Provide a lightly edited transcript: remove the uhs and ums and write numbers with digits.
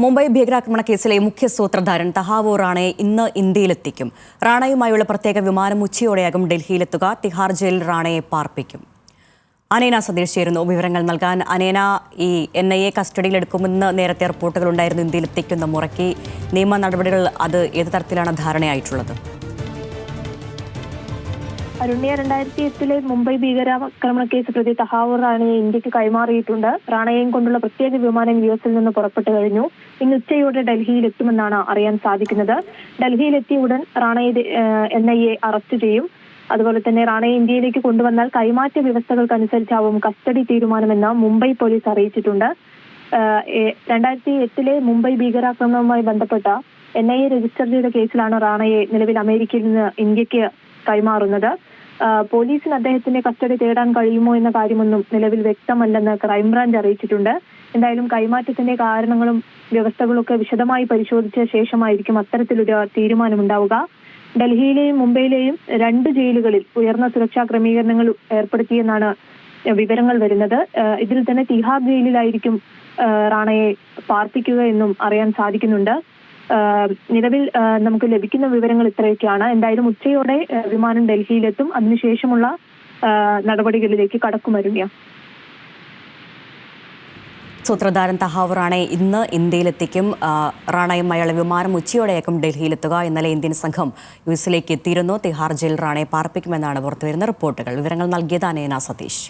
മുംബൈ ഭീകരാക്രമണ കേസിലെ മുഖ്യ സൂത്രധാരൻ തഹാവൂർ റാണയെ ഇന്ന് ഇന്ത്യയിലെത്തിക്കും. റാണയുമായുള്ള പ്രത്യേക വിമാനം ഉച്ചയോടെയാകും ഡൽഹിയിലെത്തുക. തിഹാർ ജയിലിൽ റാണയെ പാർപ്പിക്കും. അനേന സതീഷ് ചേരുന്നു വിവരങ്ങൾ നൽകാൻ. അനേന, ഈ NIA കസ്റ്റഡിയിലെടുക്കുമെന്ന് നേരത്തെ റിപ്പോർട്ടുകളുണ്ടായിരുന്നു. ഇന്ത്യയിലെത്തിക്കുന്ന മുറയ്ക്ക് നിയമ നടപടികൾ അത് ഏത് തരത്തിലാണ് ധാരണയായിട്ടുള്ളത്? അരുണ്യ, 2008 മുംബൈ ഭീകരാക്രമണ കേസ് പ്രതി തഹാവൂർ റാണയെ ഇന്ത്യക്ക് കൈമാറിയിട്ടുണ്ട്. റാണയെയും കൊണ്ടുള്ള പ്രത്യേക വിമാനം US-ൽ നിന്ന് പുറപ്പെട്ടു കഴിഞ്ഞു. ഇന്ന് ഉച്ചയോടെ ഡൽഹിയിൽ എത്തുമെന്നാണ് അറിയാൻ സാധിക്കുന്നത്. ഡൽഹിയിലെത്തിയ ഉടൻ റാണയെ NIA അറസ്റ്റ് ചെയ്യും. അതുപോലെ തന്നെ റാണയെ ഇന്ത്യയിലേക്ക് കൊണ്ടുവന്നാൽ കൈമാറ്റ വ്യവസ്ഥകൾക്കനുസരിച്ചാവും കസ്റ്റഡി തീരുമാനമെന്ന് മുംബൈ പോലീസ് അറിയിച്ചിട്ടുണ്ട്. 2008 മുംബൈ ഭീകരാക്രമണവുമായി ബന്ധപ്പെട്ട NIA രജിസ്റ്റർ ചെയ്ത കേസിലാണ് റാണയെ നിലവിൽ അമേരിക്കയിൽ നിന്ന് ഇന്ത്യക്ക് കൈമാറുന്നത്. പോലീസിന് അദ്ദേഹത്തിന്റെ കസ്റ്റഡി തേടാൻ കഴിയുമോ എന്ന കാര്യമൊന്നും നിലവിൽ വ്യക്തമല്ലെന്ന് ക്രൈംബ്രാഞ്ച് അറിയിച്ചിട്ടുണ്ട്. എന്തായാലും കൈമാറ്റത്തിന്റെ കാരണങ്ങളും വ്യവസ്ഥകളൊക്കെ വിശദമായി പരിശോധിച്ച ശേഷമായിരിക്കും അത്തരത്തിലൊരു തീരുമാനമുണ്ടാവുക. ഡൽഹിയിലെയും മുംബൈയിലെയും 2 ജയിലുകളിൽ ഉയർന്ന സുരക്ഷാ ക്രമീകരണങ്ങൾ ഏർപ്പെടുത്തിയെന്നാണ് വിവരങ്ങൾ വരുന്നത്. ഇതിൽ തന്നെ തിഹാർ ജയിലിലായിരിക്കും റാണയെ പാർപ്പിക്കുക എന്നും അറിയാൻ സാധിക്കുന്നുണ്ട്. നിലവിൽ നമുക്ക് ലഭിക്കുന്ന വിവരങ്ങൾ ഇത്രയൊക്കെയാണ്. എന്തായാലും ഉച്ചയോടെ വിമാനം ഡൽഹിയിലെത്തും. അതിനുശേഷമുള്ള നടപടികളിലേക്ക് കടക്കുമരുണ്യ. സൂത്രധാരൻ തഹാവൂർ റാണയെ ഇന്ന് ഇന്ത്യയിലെത്തിക്കും. റാണയുമായുള്ള വിമാനം ഉച്ചയോടെയാക്കും ഡൽഹിയിലെത്തുക. ഇന്നലെ ഇന്ത്യൻ സംഘം US-ലേക്ക് എത്തിയിരുന്നു. തിഹാർ ജയിൽ റാണയെ പാർപ്പിക്കുമെന്നാണ് പുറത്തുവരുന്ന റിപ്പോർട്ടുകൾ. വിവരങ്ങൾ നൽകിയത് അനേന സതീഷ്.